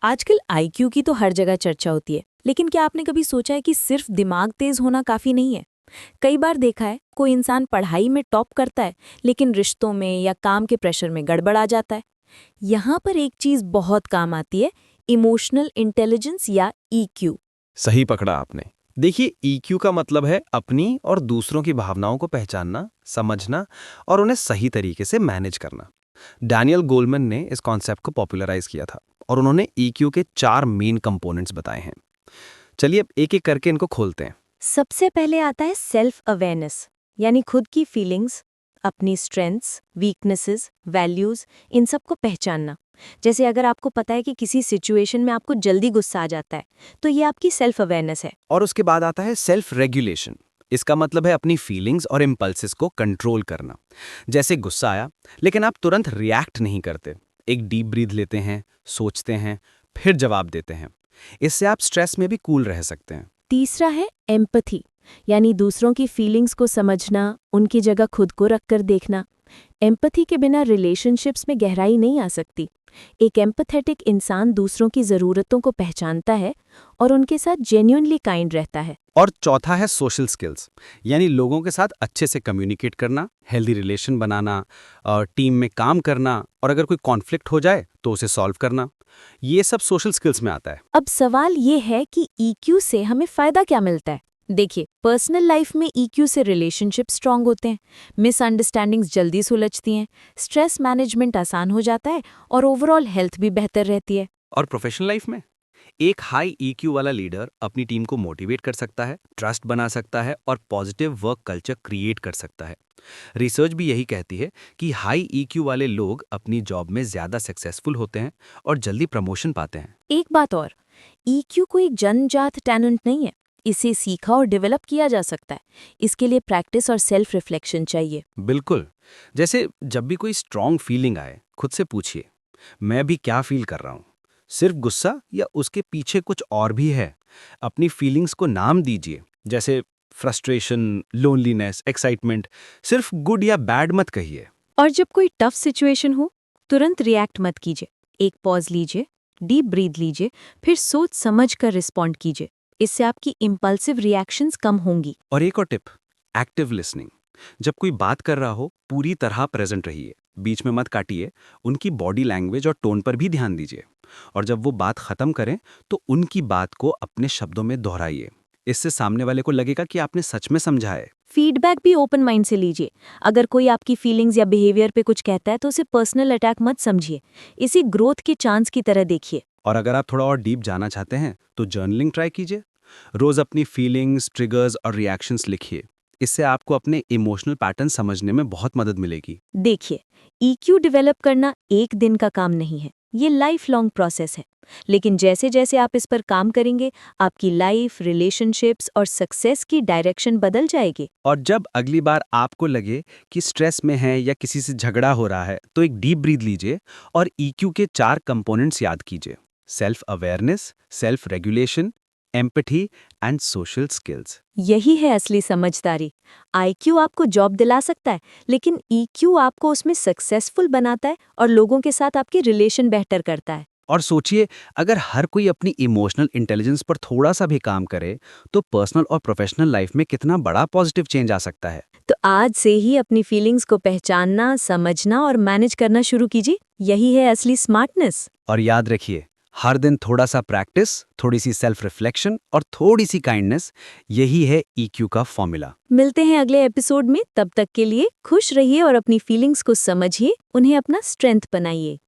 आजकल आईक्यू की तो हर जगह चर्चा होती है, लेकिन क्या आपने कभी सोचा है कि सिर्फ दिमाग तेज होना काफी नहीं है? कई बार देखा है कोई इंसान पढ़ाई में टॉप करता है, लेकिन रिश्तों में या काम के प्रेशर में गड़बड़ आ जाता है। यहाँ पर एक चीज बहुत काम आती है, इमोशनल इंटेलिजेंस या ईक्यू। सही पकड़ा आपने। देखिए, ईक्यू का मतलब है अपनी और दूसरों की भावनाओं को पहचानना, समझना और उन्हें सही तरीके से मैनेज करना। डैनियल गोलमैन ने इस कॉन्सेप्ट को पॉपुलराइज किया था और उन्होंने ईक्यू के 4 मेन कंपोनेंट्स बताए हैं। चलिए अब एक एक करके इनको खोलते हैं। सबसे पहले आता है सेल्फ अवेयरनेस, यानी खुद की फीलिंग्स, अपनी स्ट्रेंथ्स, वीकनेसेस, वैल्यूज, इन सब को पहचानना। जैसे अगर आपको पता है कि किसी सिचुएशन में आपको जल्दी गुस्सा आ जाता है, तो ये आपकी सेल्फ अवेयरनेस है। और उसके बाद आता है सेल्फ रेगुलेशन। इसका मतलब है अपनी फीलिंग्स और इम्पल्सेस को कंट्रोल करना। जैसे गुस्सा आया, लेकिन आप तुरंत रिएक्ट नहीं करते। एक डीप ब्रीथ लेते हैं, सोचते हैं, फिर जवाब देते हैं। इससे आप स्ट्रेस में भी कूल रह सकते हैं। तीसरा है एम्पथी, यानी दूसरों की फीलिंग्स को समझना, उनकी जगह खुद को रखकर देखना। एम्पथी के बिना रिलेशनशिप्स में गहराई नहीं आ सकती। एक एम्पथेटिक इंसान दूसरों की ज़रूरतों को पहचानता है और उनके साथ जेन्युइनली काइंड रहता है। और चौथा है सोशल स्किल्स, यानी लोगों के साथ अच्छे से कम्युनिकेट करना, हेल्दी रिलेशन बनाना, और टीम में काम करना, और अगर कोई कॉन्फ्लिक्ट हो जाए तो उसे सॉल्व करना। ये सब सोशल स्किल्स में आता है। अब सवाल ये है कि ईक्यू से हमें फ़ायदा क्या मिलता है? देखिए, पर्सनल लाइफ में ईक्यू से रिलेशनशिप स्ट्रांग होते हैं, मिसअंडरस्टैंडिंग्स जल्दी सुलझती हैं, स्ट्रेस मैनेजमेंट आसान हो जाता है और ओवरऑल हेल्थ भी बेहतर रहती है। और प्रोफेशनल लाइफ में एक हाई ईक्यू वाला लीडर अपनी टीम को मोटिवेट कर सकता है, ट्रस्ट बना सकता है और पॉजिटिव वर्क कल्चर क्रिएट कर सकता है। रिसर्च भी यही कहती है कि हाई ईक्यू वाले लोग अपनी जॉब में ज्यादा सक्सेसफुल होते हैं और जल्दी प्रमोशन पाते हैं। एक बात और, ईक्यू कोई जन्मजात टैलेंट नहीं है। इसे सीखा और डेवलप किया जा सकता है। इसके लिए प्रैक्टिस और सेल्फ रिफ्लेक्शन चाहिए। बिल्कुल। जैसे जब भी कोई स्ट्रांग फीलिंग आए, खुद से पूछिए, मैं भी क्या फील कर रहा हूँ? सिर्फ गुस्सा या उसके पीछे कुछ और भी है? अपनी फीलिंग्स को नाम दीजिए, जैसे फ्रस्ट्रेशन, लोनलीनेस, एक्साइटमेंट। सिर्फ गुड या बैड मत कहिए। और जब कोई टफ सिचुएशन हो, तुरंत रिएक्ट मत कीजिए। एक पॉज लीजिए, डीप ब्रीथ लीजिए, फिर सोच समझ कर रिस्पॉन्ड कीजिए। इससे आपकी इम्पल्सिव रिएक्शंस कम होंगी। और एक और टिप, एक्टिव लिसनिंग। जब कोई बात कर रहा हो, पूरी तरह प्रेजेंट रहिए, बीच में मत काटिए। उनकी बॉडी लैंग्वेज और टोन पर भी ध्यान दीजिए। और जब वो बात खत्म करें तो उनकी बात को अपने शब्दों में दोहराइए। इससे सामने वाले को लगेगा कि आपने सच में समझा है। फीडबैक भी ओपन माइंड से लीजिए। अगर कोई आपकी फीलिंग्स या बिहेवियर पे कुछ कहता है तो उसे पर्सनल अटैक मत समझिए। इसी ग्रोथ के चांस की तरह देखिए। और अगर आप थोड़ा और डीप जाना चाहते हैं तो जर्नलिंग ट्राई कीजिए। रोज अपनी फीलिंग्स, ट्रिगर्स और रिएक्शंस लिखिए। इससे आपको अपने इमोशनल पैटर्न समझने में बहुत मदद मिलेगी। देखिए, ईक्यू डेवलप करना एक दिन का काम नहीं है, ये लाइफ लॉन्ग प्रोसेस है। लेकिन जैसे जैसे आप इस पर काम करेंगे, आपकी लाइफ, रिलेशनशिप्स और सक्सेस की डायरेक्शन बदल जाएगी। और जब अगली बार आपको लगे कि स्ट्रेस में है या किसी से झगड़ा हो रहा है, तो एक डीप ब्रीथ लीजिए और ईक्यू के 4 कंपोनेंट्स याद कीजिए। Self awareness, self regulation, empathy and social skills. यही है असली समझदारी। आईक्यू आपको जॉब दिला सकता है, लेकिन ईक्यू आपको उसमें सक्सेसफुल बनाता है और लोगों के साथ आपके रिलेशन बेहतर करता है। और सोचिए, अगर हर कोई अपनी इमोशनल इंटेलिजेंस पर थोड़ा सा भी काम करे, तो पर्सनल और प्रोफेशनल लाइफ में कितना बड़ा पॉजिटिव चेंज आ सकता है। तो आज से ही अपनी फीलिंग्स को पहचानना, समझना और मैनेज करना शुरू कीजिए। यही है असली स्मार्टनेस। और याद रखिए, हर दिन थोड़ा सा प्रैक्टिस, थोड़ी सी सेल्फ रिफ्लेक्शन और थोड़ी सी काइंडनेस, यही है ईक्यू का फॉर्मूला। मिलते हैं अगले एपिसोड में। तब तक के लिए खुश रहिए और अपनी फीलिंग्स को समझिए, उन्हें अपना स्ट्रेंथ बनाइए।